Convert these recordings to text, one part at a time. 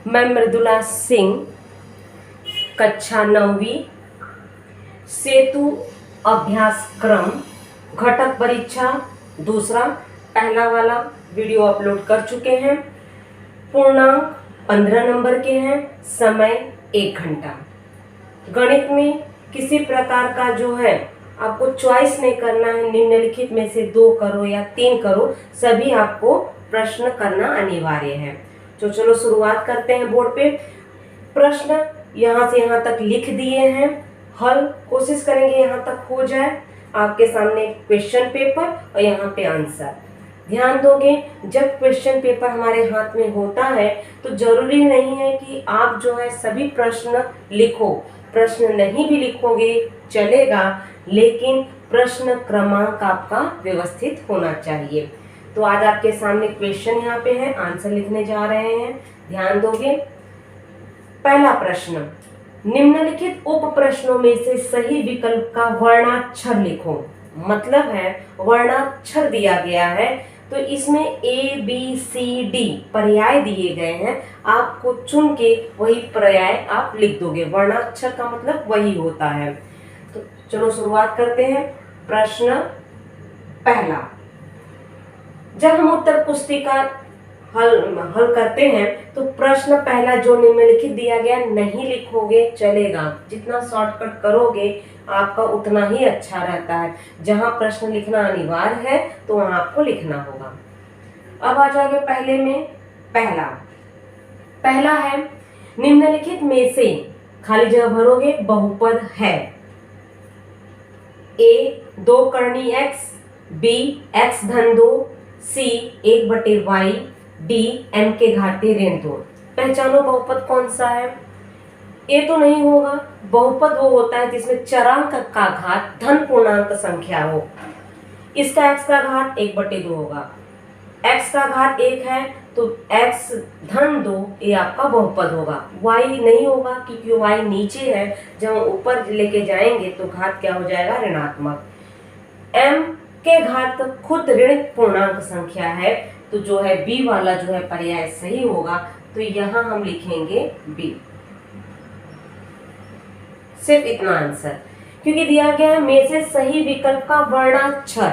मैं मृदुला सिंह, कक्षा 9वीं, सेतु अभ्यास क्रम घटक परीक्षा दूसरा पहला वाला वीडियो अपलोड कर चुके हैं। पूर्णांक 15 नंबर के हैं, समय 1 घंटा। गणित में किसी प्रकार का जो है आपको चॉइस नहीं करना है, निम्नलिखित में से 2 करो या 3 करो, सभी आपको प्रश्न करना अनिवार्य है। तो चलो शुरुआत करते हैं। बोर्ड पे प्रश्न यहाँ से यहाँ तक लिख दिए हैं, हल कोशिश करेंगे यहाँ तक हो जाए। आपके सामने क्वेश्चन पेपर और यहाँ पे आंसर। ध्यान दोगे, जब क्वेश्चन पेपर हमारे हाथ में होता है तो जरूरी नहीं है कि आप जो है सभी प्रश्न लिखो। प्रश्न नहीं भी लिखोगे चलेगा, लेकिन प्रश्न क्रमांक आपका व्यवस्थित होना चाहिए। तो आज आपके सामने क्वेश्चन यहाँ पे है, आंसर लिखने जा रहे हैं, ध्यान दोगे। पहला प्रश्न, निम्नलिखित उप प्रश्नों में से सही विकल्प का वर्णाक्षर लिखो। मतलब है वर्णाक्षर दिया गया है तो इसमें A B C D पर्याय दिए गए हैं, आपको चुन के वही पर्याय आप लिख दोगे। वर्णाक्षर का मतलब वही होता है। तो चलो शुरुआत करते हैं। प्रश्न पहला, जब हम उत्तर पुस्तिका हल करते हैं तो प्रश्न पहला जो निम्नलिखित दिया गया नहीं लिखोगे चलेगा। जितना शॉर्टकट करोगे आपका उतना ही अच्छा रहता है। जहां प्रश्न लिखना अनिवार्य है तो वहां आपको लिखना होगा। अब आ जाओगे पहले में। पहला है, निम्नलिखित में से खाली जगह भरोगे, बहुपद है। A 2 करनी x, B x धन 2, C 1/y, D m के घाते ऋण 2। पहचानो बहुपद कौन सा है। ये तो नहीं होगा। बहुपद वो होता है जिसमें चरांक का घात धन पूर्णांक संख्या हो। इसका x का घात 1/2 होगा। x का घात 1 है तो x धन 2 ये आपका बहुपद होगा। y नहीं होगा क्योंकि y नीचे है, जब ऊपर लेके जाएंगे तो घात क्या हो जाएगा, ऋणात्मक। m के घात खुद ऋण पूर्णांक संख्या है तो जो है b वाला जो है पर्याय सही होगा। तो यहाँ हम लिखेंगे b। सिर्फ इतना आंसर, क्योंकि दिया गया है में से सही विकल्प का वर्णाक्षर।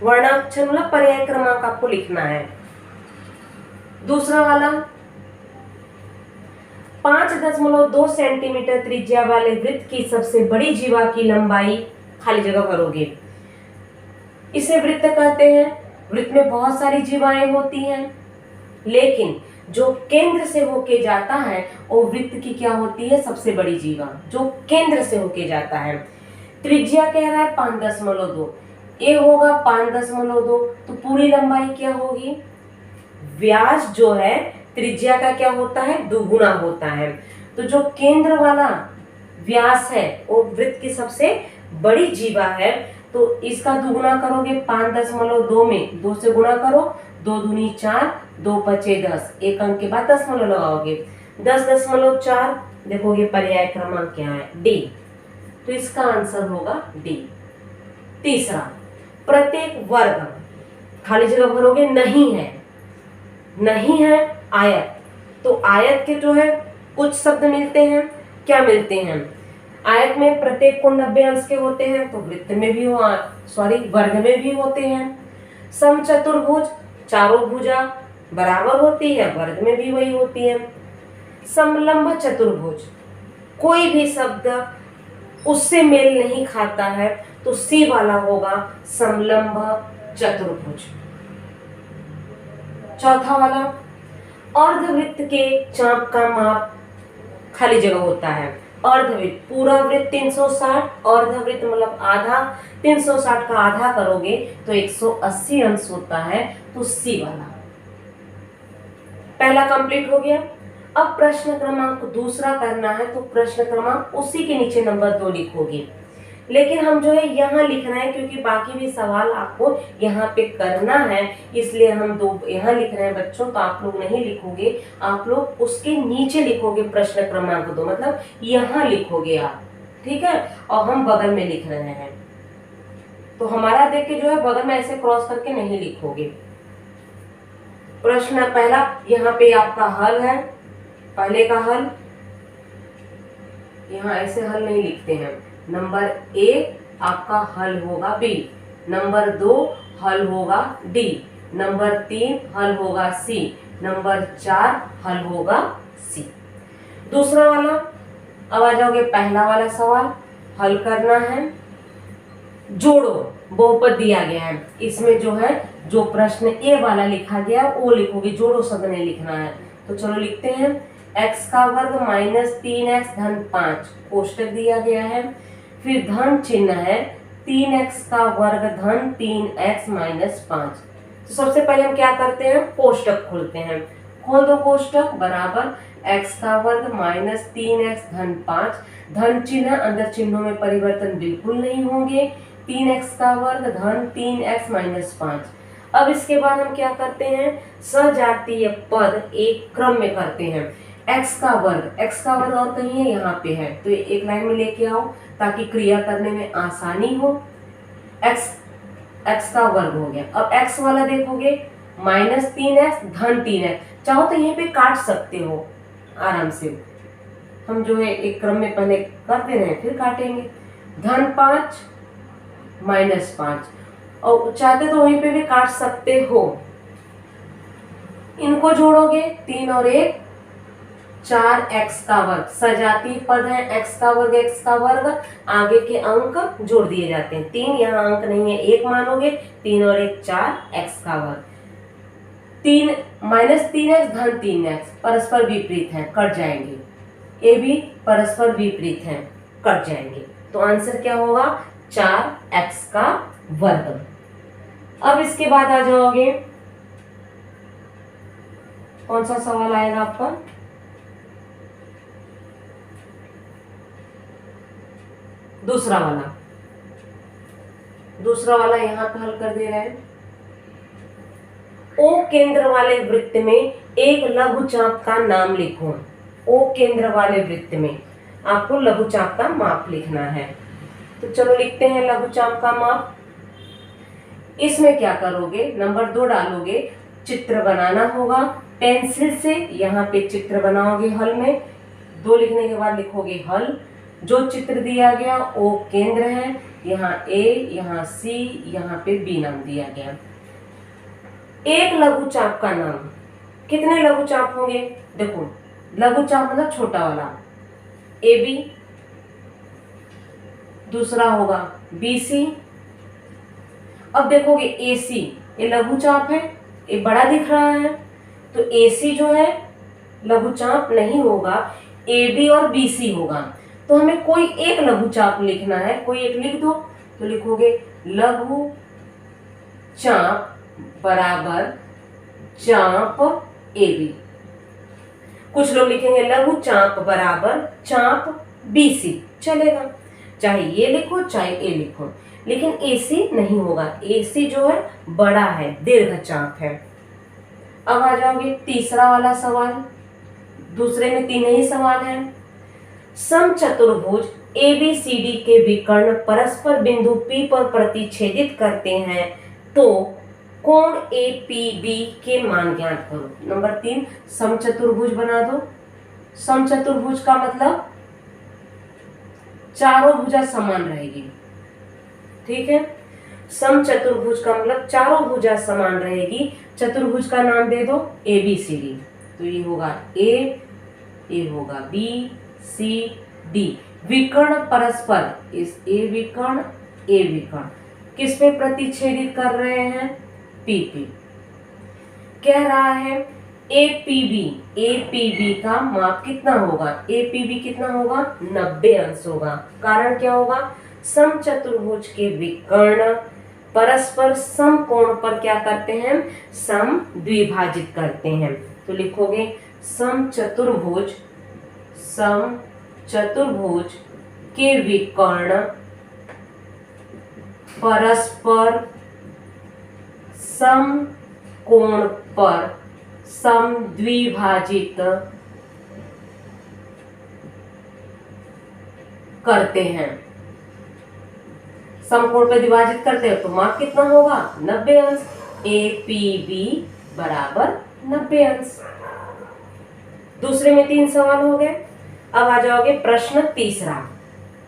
वर्णाक्षर मतलब पर्याय क्रमांक आपको लिखना है। दूसरा वाला, 5.2 सेंटीमीटर त्रिज्या वाले वृत्त की सबसे बड़ी जीवा की लंबाई, खाली जगह भरोगे। इसे वृत्त कहते हैं। वृत्त में बहुत सारी जीवाएं होती हैं, लेकिन जो केंद्र से होके जाता है वो वृत्त की क्या होती है, सबसे बड़ी जीवा, जो केंद्र से होके जाता है। त्रिज्या कह रहा है 5.2, ये होगा 5.2, तो पूरी लंबाई क्या होगी, व्यास जो है त्रिज्या का क्या होता है, दुगुना होता है। तो जो केंद्र वाला व्यास है वो वृत्त की सबसे बड़ी जीवा है, तो इसका दुगुना करोगे 5.2 में 2 से गुणा करो, 2 दूनी 4, 2 पचे 10, एक अंक के बाद दशमलव लगाओगे, 10.4। देखोगे पर्याय क्रमांक क्या है, डी। तो इसका आंसर होगा डी। तीसरा, प्रत्येक वर्ग, खाली जगह भरोगे, नहीं है। नहीं है आयत, तो आयत के जो है कुछ शब्द मिलते हैं। क्या मिलते हैं, आयत में प्रत्येक कोण 90 अंश के होते हैं, तो वृत्त में भी वर्ग में भी होते हैं। समचतुर्भुज, चारों भुजा बराबर होती है, वर्ग में भी वही होती है। समलंब चतुर्भुज, कोई भी शब्द उससे मेल नहीं खाता है, तो सी वाला होगा समलंब चतुर्भुज। चौथा वाला, अर्धवृत्त के चाप का माप, खाली जगह होता है। अर्धवृत्त, पूरा वृत्त 360, अर्धवृत्त मतलब आधा, 360 का आधा करोगे तो 180 अंश होता है, तो सी वाला। पहला कंप्लीट हो गया। अब प्रश्न क्रमांक दूसरा करना है, तो प्रश्न क्रमांक उसी के नीचे नंबर 2 लिखोगे। लेकिन हम जो है यहाँ लिख रहे हैं क्योंकि बाकी भी सवाल आपको यहाँ पे करना है, इसलिए हम 2 यहाँ लिख रहे हैं बच्चों। तो आप लोग नहीं लिखोगे, आप लोग उसके नीचे लिखोगे प्रश्न क्रमांक 2, मतलब यहाँ लिखोगे आप, ठीक है। और हम बगल में लिख रहे हैं, तो हमारा देख के जो है बगल में ऐसे क्रॉस करके नहीं लिखोगे। प्रश्न पहला, यहाँ पे आपका हल है। पहले का हल, यहाँ ऐसे हल नहीं लिखते हैं। नंबर 1 आपका हल होगा बी, नंबर 2 हल होगा डी, नंबर 3 हल होगा सी, नंबर 4 हल होगा सी। दूसरा वाला, अब आ जाओगे पहला वाला सवाल, हल करना है। जोड़ो, बहुपद दिया गया है, इसमें जो है जो प्रश्न ए वाला लिखा गया वो लिखोगे, जोड़ो शब्द नहीं लिखना है। तो चलो लिखते हैं, x का वर्ग माइनस 3x धन 5 कोष्टक दिया गया है, फिर धन चिन्ह है 3x का वर्ग धन 3x माइनस 5। तो सबसे पहले हम क्या करते हैं, कोष्टक खोलते हैं। खोल दो कोष्टक, बराबर x का वर्ग माइनस 3x धन 5, धन चिन्ह, अंदर चिन्हों में परिवर्तन बिल्कुल नहीं होंगे, 3x का वर्ग धन 3x माइनस 5। अब इसके बाद हम क्या करते हैं, सजातीय पद एक क्रम में करते हैं। x का वर्ग और कहीं है, यहाँ पे है, तो एक लाइन में लेके आओ ताकि क्रिया करने में आसानी हो। x का वर्ग हो गया। अब x वाला देखोगे माइनस 3x धन 3x, चाहो तो यहीं पे काट सकते हो आराम से, हम जो है एक क्रम में पहले करते रहे फिर काटेंगे। धन 5 माइनस 5, और चाहते तो वहीं पे भी काट सकते हो। इनको जोड़ोगे 3 और 1 4x का वर्ग, सजातीय पद है, x का वर्ग, आगे के अंक जोड़ दिए जाते हैं। 3 यहाँ अंक नहीं है, 1 मानोगे, 3 और 1 4x का वर्ग, 3 माइनस 3x धन 3x परस्पर विपरीत है, कट जाएंगे, ये भी परस्पर विपरीत है, कट जाएंगे। तो आंसर क्या होगा, 4x का वर्ग। अब इसके बाद आ जाओगे, कौन सा सवाल आएगा आपका, दूसरा वाला यहाँ पे हल कर दे रहे हैं। ओ केंद्र वाले वृत्त में एक लघुचाप का नाम लिखो। ओ केंद्र वाले वृत्त में आपको लघुचाप का माप लिखना है। तो चलो लिखते हैं लघुचाप का माप। इसमें क्या करोगे, नंबर 2 डालोगे, चित्र बनाना होगा पेंसिल से, यहाँ पे चित्र बनाओगे हल में, 2 लिखने के बाद लिखोगे हल। जो चित्र दिया गया ओ केंद्र है, यहाँ ए, यहाँ सी, यहाँ पे बी नाम दिया गया। एक लघुचाप का नाम, कितने लघुचाप होंगे, देखो लघुचाप मतलब छोटा वाला, ए बी, दूसरा होगा बी सी। अब देखोगे ए सी, ये लघुचाप है, ये बड़ा दिख रहा है, तो ए सी जो है लघुचाप नहीं होगा, ए बी और बी सी होगा। तो हमें कोई एक लघुचाप लिखना है, कोई एक लिख दो। तो लिखोगे लघु चाप बराबर चाप ए बी। कुछ लोग लिखेंगे लघु चाप बराबर चाप बी सी, चलेगा, चाहे ये लिखो चाहे ए लिखो, लेकिन ए सी नहीं होगा, ए सी जो है बड़ा है, दीर्घ चाप है। अब आ जाओगे तीसरा वाला सवाल, दूसरे में 3 ही सवाल है। समचतुर्भुज ABCD के विकर्ण परस्पर बिंदु P पर प्रतिच्छेदित करते हैं, तो कोण APB के मान ज्ञात करो। नंबर 3, समचतुर्भुज बना दो। समचतुर्भुज का मतलब चारों भुजा समान रहेगी, ठीक है। समचतुर्भुज का मतलब चारों भुजा समान रहेगी। चतुर्भुज का नाम दे दो ABCD, तो ये होगा A, ये होगा B, C, D। विकर्ण परस्पर, इस A विकर्ण किस पे प्रतिच्छेदित कर रहे हैं, P पे। कह रहा है APB का माप कितना होगा, APB कितना होगा, 90 अंश होगा। कारण क्या होगा, समचतुर्भुज के विकर्ण परस्पर समकोण पर क्या करते हैं, सम द्विभाजित करते हैं। तो लिखोगे समचतुर्भुज के विकर्ण परस्पर समकोण पर सम द्विभाजित करते हैं। समकोण पर विभाजित करते हैं तो माप कितना होगा, 90 अंश। APB बराबर 90 अंश। दूसरे में 3 सवाल हो गए। अब आ जाओगे प्रश्न तीसरा,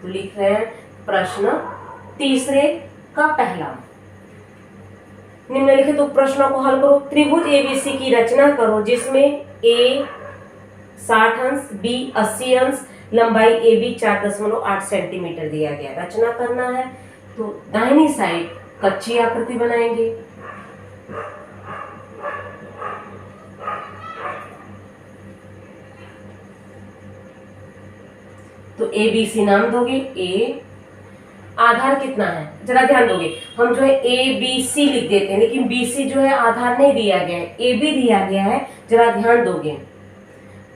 तो लिख रहे हैं प्रश्न तीसरे का पहला, निम्नलिखित उप प्रश्नों को हल करो। त्रिभुज एबीसी की रचना करो जिसमें ए 60 अंश, बी 80 अंश, लंबाई ए बी 4.8 सेंटीमीटर दिया गया। रचना करना है तो दाहिनी साइड कच्ची आकृति बनाएंगे। तो ए बी सी नाम दोगे। ए आधार कितना है जरा ध्यान दोगे, हम जो है ए बी सी लिख देते हैं लेकिन बी सी जो है आधार नहीं दिया गया है, ए बी दिया गया है, जरा ध्यान दोगे।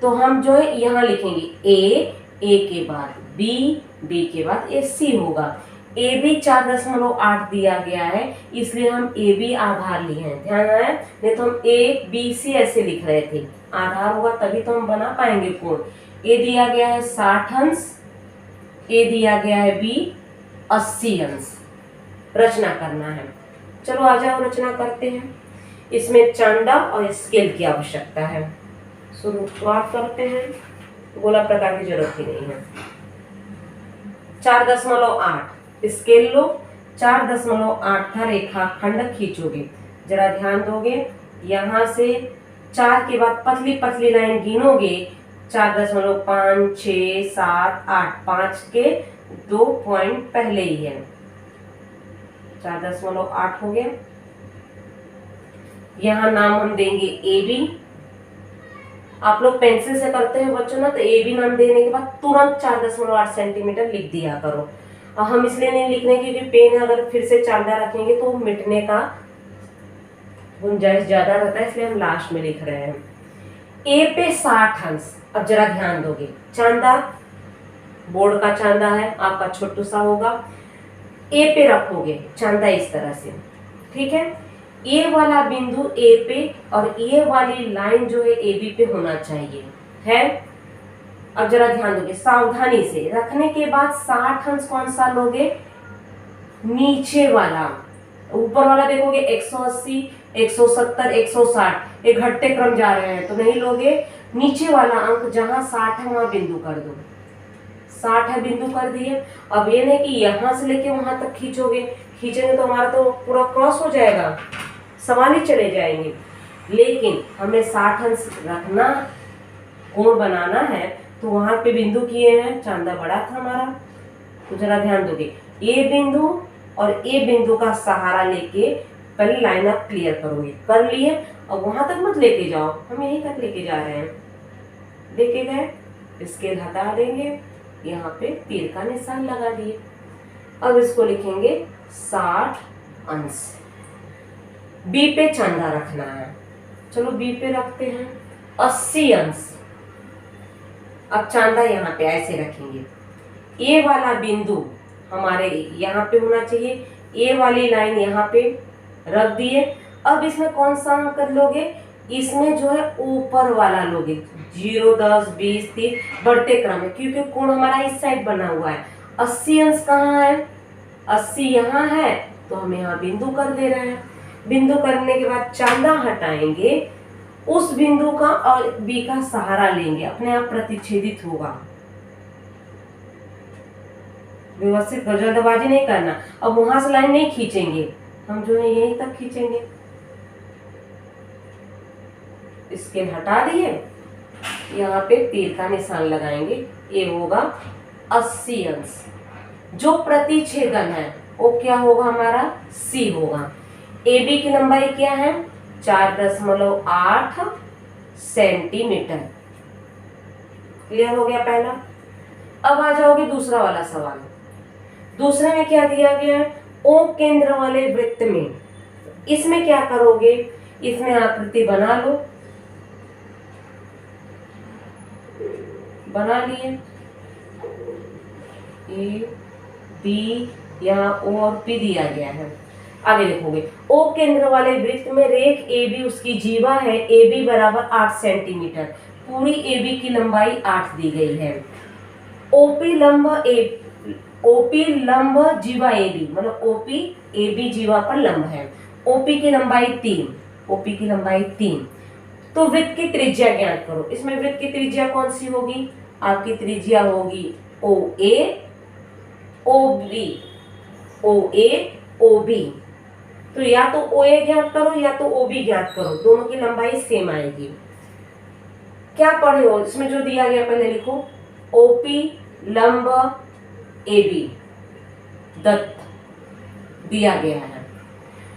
तो हम जो है यहाँ लिखेंगे ए के बाद बी के बाद ए सी होगा। ए बी 4.8 दिया गया है इसलिए हम ए बी आधार लिए हैं, ध्यान आया। नहीं तो हम ए बी सी ऐसे लिख रहे थे, आधार होगा तभी तो हम बना पाएंगे कोण। ए दिया गया है 60 अंश, ए दिया गया है बी 80 अंश। रचना करना है, चलो आ जाओ रचना करते हैं। इसमें चांदा और स्केल की आवश्यकता है। शुरुआत करते हैं, गोला प्रकार की जरूरत ही नहीं है। 4.8 स्केल लो, 4.8 का रेखाखंड खींचोगे, जरा ध्यान दोगे। यहाँ से 4 के बाद पतली पतली लाइन गिनोगे, 4.5 6 7 8, 5 के 2 पॉइंट पहले ही है, 4.8 हो गया। यहाँ नाम हम देंगे ए बी। आप लोग पेंसिल से करते हैं बच्चों ना, तो ए बी नाम देने के बाद तुरंत 4.8 सेंटीमीटर लिख दिया करो। और हम इसलिए नहीं लिख रहे क्योंकि पेन अगर फिर से चांदा रखेंगे तो मिटने का गुंजाइश ज्यादा रहता है, इसलिए हम लास्ट में लिख रहे हैं। ए पे 60 अंश। अब जरा ध्यान दोगे, चांदा बोर्ड का चांदा है, आपका छोटू सा होगा। ए पे रखोगे चांदा इस तरह से, ठीक है। ए वाला बिंदु ए पे और ए वाली लाइन जो है ए बी पे होना चाहिए, है। अब जरा ध्यान दोगे, सावधानी से रखने के बाद 60 अंश कौन सा लोगे, नीचे वाला। ऊपर वाला देखोगे 180 170 160 ये घटते क्रम जा रहे हैं तो नहीं लोगे। नीचे वाला अंक जहां 60 है वहां बिंदु कर दो, 60 है बिंदु कर दिए। अब ये नहीं कि यहां से लेके वहां तक खींचोगे, खींचेंगे तो हमारा तो पूरा क्रॉस हो जाएगा, सवाल ही चले जाएंगे। लेकिन हमें 60 अंश रखना, कोण बनाना है तो वहां पे बिंदु किए हैं, चांदा बड़ा था हमारा। तो जरा ध्यान दोगे, ए बिंदु और ए बिंदु का सहारा लेके पहले लाइन अप क्लियर करोगे, कर लिए। और वहां तक मत लेके जाओ, हम यहीं तक लेके जा रहे हैं, लेके गए, स्केल हटा देंगे, यहाँ पे तीर का निशान लगा दिए। अब इसको लिखेंगे 60 अंश। बी पे चांदा रखना है, चलो बी पे रखते हैं 80 अंश। अब चांदा यहाँ पे ऐसे रखेंगे, ए वाला बिंदु हमारे यहाँ पे होना चाहिए, ए वाली लाइन यहाँ पे रख दिए। अब इसमें कौन सा अंक कर लोगे, इसमें जो है ऊपर वाला लोगे, 0 10 20 30 बढ़ते क्रम है, क्योंकि कोण हमारा इस साइड बना हुआ है। 80 अंश कहाँ है, 80 यहाँ है, तो हम यहाँ बिंदु कर दे रहे हैं। बिंदु करने के बाद चांदा हटाएंगे, उस बिंदु का और बी का सहारा लेंगे, अपने आप प्रतिच्छेदित होगा। व्यवस्थित जल्दबाजी नहीं करना। अब वहां से लाइन नहीं खींचेंगे, हम जो है यहीं तक खींचेंगे। स्केल हटा दिए, यहाँ पे तीर का निशान लगाएंगे, ये होगा 80 अंश। जो प्रतिच्छेदन है वो क्या होगा, हमारा सी होगा। ए बी की लंबाई क्या है, 4.8 सेंटीमीटर। क्लियर हो गया पहला। अब आ जाओगे दूसरा वाला सवाल। दूसरे में क्या दिया गया है, ओ केंद्र वाले वृत्त में। इसमें क्या करोगे, इसमें आकृति बना लो, बना लिए। ए बी, यहाँ ओ और पी दिया गया है। आगे देखोगे, ओ केंद्र वाले वृत्त में रेख ए बी उसकी जीवा है, ए बी बराबर 8 सेंटीमीटर। पूरी ए बी की लंबाई 8 दी गई है। ओपी लंब जीवा ए बी, मतलब ओपी ए बी जीवा पर लंब है। ओपी की लंबाई 3, ओपी की लंबाई 3। तो वृत्त की त्रिज्या ज्ञात करो। इसमें वृत्त की त्रिज्या कौन सी होगी? आपकी त्रिज्या होगी ओ ए ओ बी, ओ ए ओ बी। तो या तो ओ ए ज्ञात करो या तो ओ बी ज्ञात करो, दोनों की लंबाई सेम आएगी। क्या पढ़े हो? इसमें जो दिया गया पहले लिखो, ओपी लंब ए बी दत्त दिया गया है।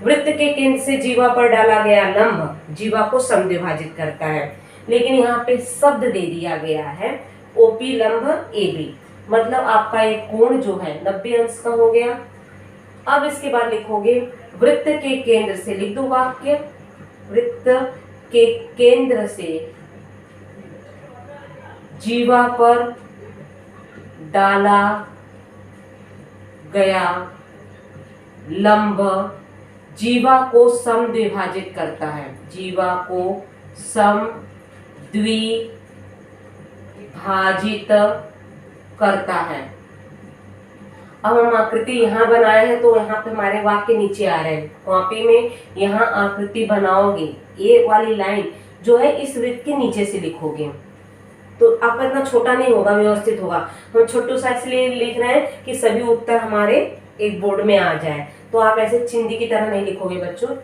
वृत्त के केंद्र से जीवा पर डाला गया लंब जीवा को समद्विभाजित करता है, लेकिन यहाँ पे शब्द दे दिया गया है ओपी लंब ए बी, मतलब आपका एक कोण जो है 90 अंश का हो गया। अब इसके बाद लिखोगे वृत्त के केंद्र से, लिख दो वाक्य, वृत्त के केंद्र से जीवा पर डाला गया लंब जीवा को समद्विभाजित करता है, जीवा को समद्विभाजित करता है। अब हम आकृति यहाँ बनाए हैं तो यहाँ पे हमारे वाक्य नीचे आ रहे हैं। कॉपी में यहाँ आकृति बनाओगे, ये वाली लाइन जो है इस वृत्त के नीचे से लिखोगे, तो आपका इतना छोटा नहीं होगा, व्यवस्थित होगा। हम छोटू सा इसलिए लिख रहे हैं कि सभी उत्तर हमारे एक बोर्ड में आ जाए, तो आप ऐसे चिंदी की तरह नहीं लिखोगे बच्चों।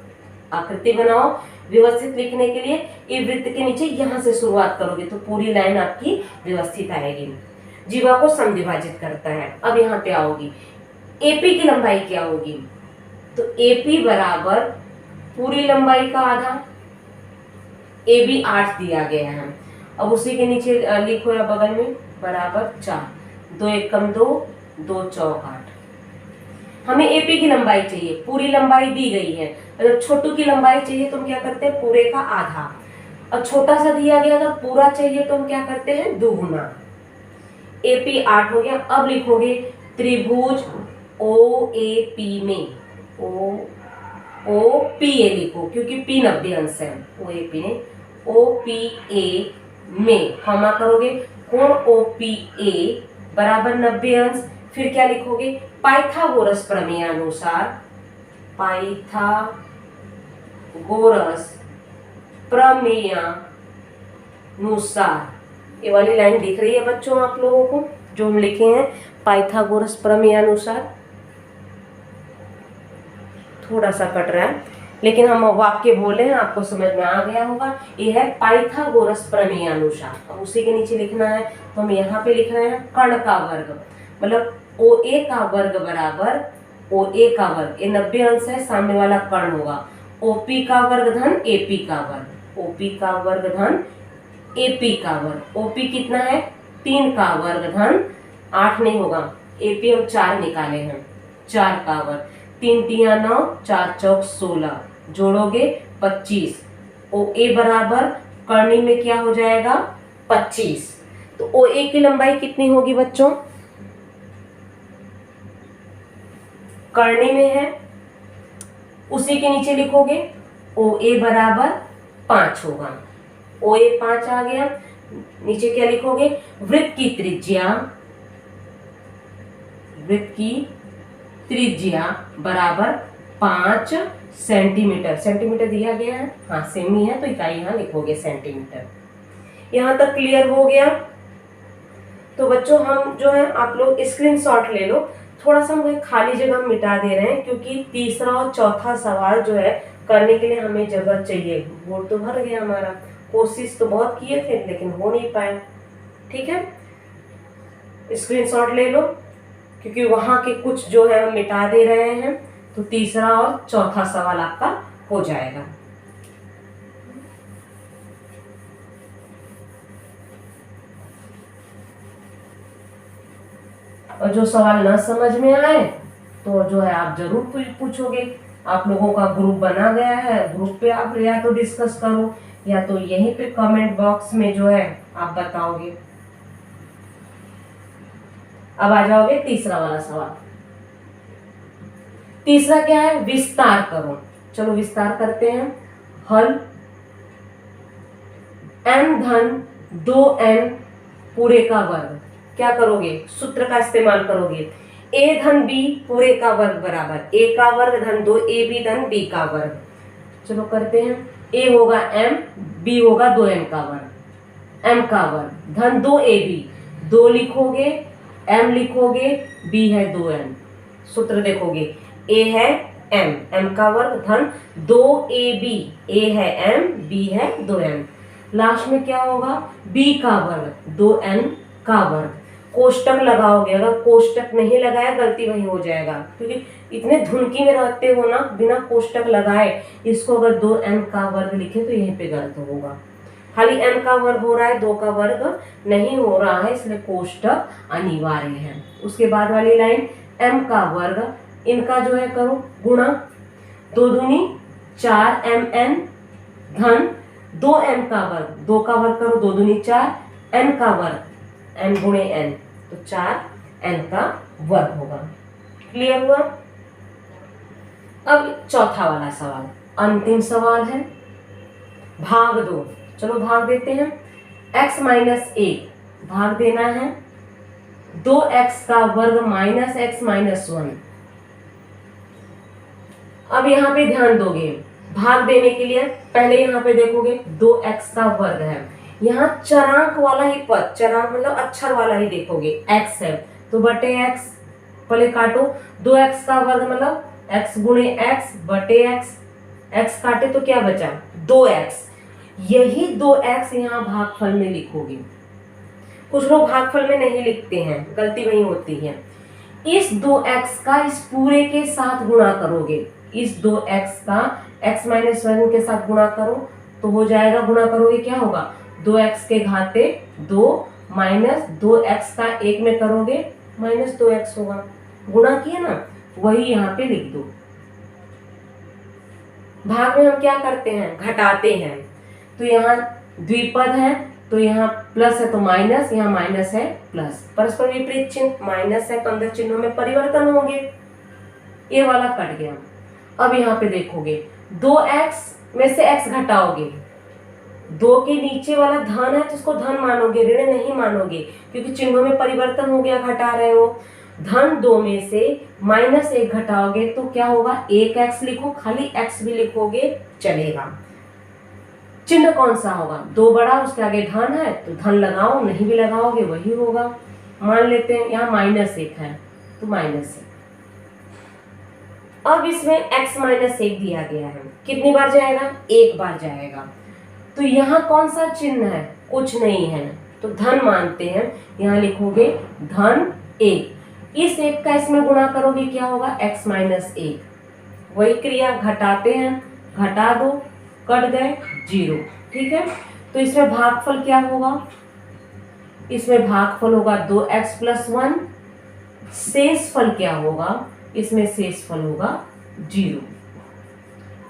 आकृति बनाओ व्यवस्थित लिखने के लिए, ये वृत्त के नीचे यहाँ से शुरुआत करोगे तो पूरी लाइन आपकी व्यवस्थित आएगी। जीवा को समद्विभाजित करता है। अब यहाँ पे आओगी, एपी की लंबाई क्या होगी? तो एपी बराबर पूरी लंबाई का आधा, ए बी 8 दिया गया है। अब उसी के नीचे लिखो या बगल में बराबर 4, 2 एकम 2, 2 चौक 8। हमें एपी की लंबाई चाहिए, पूरी लंबाई दी गई है। अगर छोटू की लंबाई चाहिए तो हम क्या करते हैं? पूरे का आधा। और छोटा सा दिया गया अगर पूरा चाहिए तो हम क्या करते हैं? दुगुना। एपी 8 हो गया। अब लिखोगे त्रिभुज ओ ए पी में, ओ पी ए लिखो क्योंकि पी 90 अंश है, ओ ए पी ने, ओ पी ए में कॉमा करोगे, कोण ओ पी ए बराबर 90 अंश। फिर क्या लिखोगे? पाइथागोरस प्रमेयानुसार, पाइथागोरस प्रमेयानुसार, ये वाली लाइन दिख रही है बच्चों आप लोगों को जो हम लिखे हैं, पाइथागोरस प्रमेयानुसार। थोड़ा सा कट रहा है लेकिन हम वाक्य बोले हैं, आपको समझ में आ गया होगा। ये है पाइथागोरस प्रमेयानुसार। अब उसी के नीचे लिखना है तो हम यहाँ पे लिख रहे हैं कर्ण का वर्ग, मतलब ओ ए का वर्ग बराबर ओ ए का वर्ग, ये 90 अंश है, सामने वाला कर्ण होगा, ओपी का वर्ग धन एपी का वर्ग, ओपी का वर्ग धन एपी का वर्ग। ओपी कितना है? 3 का वर्ग धन 8 नहीं होगा, एपी हम 4 निकाले हैं, 4 का वर्ग, 3 तिया 9, 4 चौक 16, जोड़ोगे 25। ओ ए बराबर कर्णी में क्या हो जाएगा? 25। तो ओ ए की लंबाई कितनी होगी बच्चों? कर्णी में है, उसी के नीचे लिखोगे ओ ए बराबर 5 होगा, ओ ए 5 आ गया। नीचे क्या लिखोगे? वृत्त की त्रिज्या, वृत्त की त्रिज्या बराबर 5 सेंटीमीटर। सेंटीमीटर दिया गया है, हाँ सेमी है तो इकाई यहाँ लिखोगे सेंटीमीटर। यहाँ तक क्लियर हो गया? तो बच्चों हम जो है आप लोग स्क्रीनशॉट ले लो। थोड़ा सा हम खाली जगह मिटा दे रहे हैं क्योंकि तीसरा और चौथा सवाल जो है करने के लिए हमें जगह चाहिए। बोर्ड तो भर गया हमारा, कोशिश तो बहुत किए थे लेकिन हो नहीं पाए। ठीक है, स्क्रीनशॉट ले लो क्योंकि वहां के कुछ जो है हम मिटा दे रहे हैं, तो तीसरा और चौथा सवाल आपका हो जाएगा। और जो सवाल ना समझ में आए तो जो है आप जरूर पूछोगे। आप लोगों का ग्रुप बना गया है, ग्रुप पे आप या तो डिस्कस करो या तो यहीं पे कमेंट बॉक्स में जो है आप बताओगे। अब आ जाओगे तीसरा वाला सवाल। तीसरा क्या है? विस्तार करो। चलो विस्तार करते हैं। हल m धन 2n पूरे का वर्ग, क्या करोगे? सूत्र का इस्तेमाल करोगे। a धन b पूरे का वर्ग बराबर a का वर्ग धन 2ab धन b का वर्ग। चलो करते हैं। a होगा m, b होगा 2m का वर्ग, m का वर्ग धन 2ab, 2 लिखोगे, m लिखोगे, b है 2m। सूत्र देखोगे, a है m का वर्ग धन 2ab, a है m, b है 2m। लास्ट में क्या होगा, b का वर्ग 2n का वर्ग। कोष्टक लगाओगे, अगर कोष्टक नहीं लगाया गलती वही हो जाएगा, क्योंकि इतने धुनकी में रहते हो ना, बिना कोष्टक लगाए इसको अगर 2m का वर्ग लिखे तो यहीं पे गलत होगा। खाली m का वर्ग हो रहा है, 2 का वर्ग नहीं हो रहा है, इसलिए कोष्टक अनिवार्य है। उसके बाद वाली लाइन m का वर्ग, इनका जो है करो गुणा, 2 दूनी 4mn धन 2m का वर्ग, 2 का वर्ग करो, 2 दूनी 4, n का वर्ग, n गुणे n, तो 4n का वर्ग होगा। क्लियर हुआ? अब चौथा वाला सवाल, अंतिम सवाल है, भाग 2। चलो भाग देते हैं। x माइनस 1 भाग देना है 2x का वर्ग माइनस x माइनस 1। अब यहाँ पे ध्यान दोगे, भाग देने के लिए पहले यहाँ पे देखोगे 2x का वर्ग है, यहाँ चरांक वाला ही पद, चरांक मतलब अक्षर वाला ही देखोगे, x है तो बटे x, पहले काटो, 2x का वर्ग मतलब x गुणे x बटे x, x काटे तो क्या बचा 2x, यही 2x यहाँ भागफल में लिखोगे। कुछ लोग भागफल में नहीं लिखते हैं, गलती वही होती है। इस 2x का इस पूरे के साथ गुणा करोगे, इस 2x का x माइनस 1 के साथ गुणा करो तो हो जाएगा, गुणा करोगे क्या होगा, 2x के घाते 2 माइनस 2x का 1 में करोगे माइनस 2x होगा। गुणा किया ना, वही यहाँ पे लिख दो। भाग में हम क्या करते हैं, घटाते हैं, तो यहाँ द्विपद है तो यहाँ प्लस है तो माइनस, यहाँ माइनस है प्लस, परस्पर विपरीत चिन्ह, माइनस है तो अंदर चिन्हों में परिवर्तन होंगे, ये वाला कट गया। अब यहाँ पे देखोगे 2x में से x घटाओगे, 2 के नीचे वाला धन है तो उसको धन मानोगे, ऋण नहीं मानोगे, क्योंकि चिन्हों में परिवर्तन हो गया, घटा रहे हो। धन 2 में से माइनस 1 घटाओगे तो क्या होगा, 1x लिखो, खाली x भी लिखोगे चलेगा। चिन्ह कौन सा होगा, 2 बड़ा उसके आगे धन है तो धन लगाओ, नहीं भी लगाओगे वही होगा। मान लेते हैं यहाँ माइनस 1 है तो माइनस 1। अब इसमें x माइनस 1 दिया गया है, कितनी बार जाएगा, 1 बार जाएगा, तो यहाँ कौन सा चिन्ह है, कुछ नहीं है तो धन मानते हैं, यहाँ लिखोगे धन 1। इस 1 का इसमें गुणा करोगे क्या होगा, x माइनस 1, वही क्रिया घटाते हैं, घटा दो, कट गए 0, ठीक है। तो इसमें भागफल क्या होगा, इसमें भागफल होगा 2x प्लस 1, शेषफल क्या होगा, इसमें शेषफल होगा 0।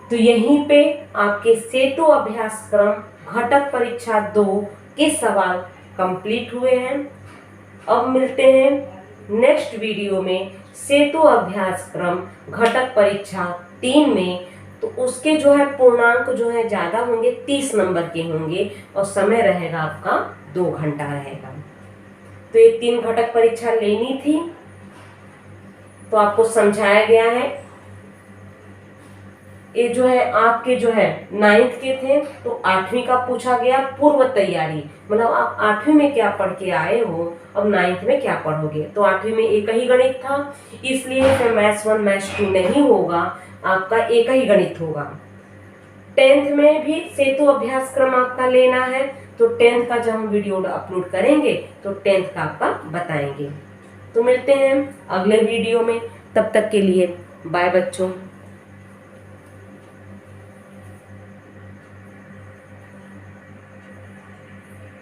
तो यहीं पे आपके सेतु अभ्यासक्रम घटक परीक्षा 2 के सवाल कंप्लीट हुए हैं। अब मिलते हैं नेक्स्ट वीडियो में सेतु अभ्यासक्रम घटक परीक्षा 3 में, तो उसके जो है पूर्णांक जो है ज़्यादा होंगे, 30 नंबर के होंगे और समय रहेगा आपका 2 घंटा रहेगा। तो ये 3 घटक परीक्षा लेनी थी तो आपको समझाया गया है। ये जो है आपके जो है 9th के थे तो 8वीं का पूछा गया, पूर्व तैयारी, मतलब आप 8वीं में क्या पढ़ के आए हो, अब 9th में क्या पढ़ोगे। तो 8वीं में एक ही गणित था, इसलिए फिर मैथ्स 1 मैथ्स 2 नहीं होगा, आपका एक ही गणित होगा। 10th में भी सेतु अभ्यासक्रम आपका लेना है, तो 10th का जब हम वीडियो अपलोड करेंगे तो 10th का आपका बताएंगे। तो मिलते हैं अगले वीडियो में, तब तक के लिए बाय बच्चों।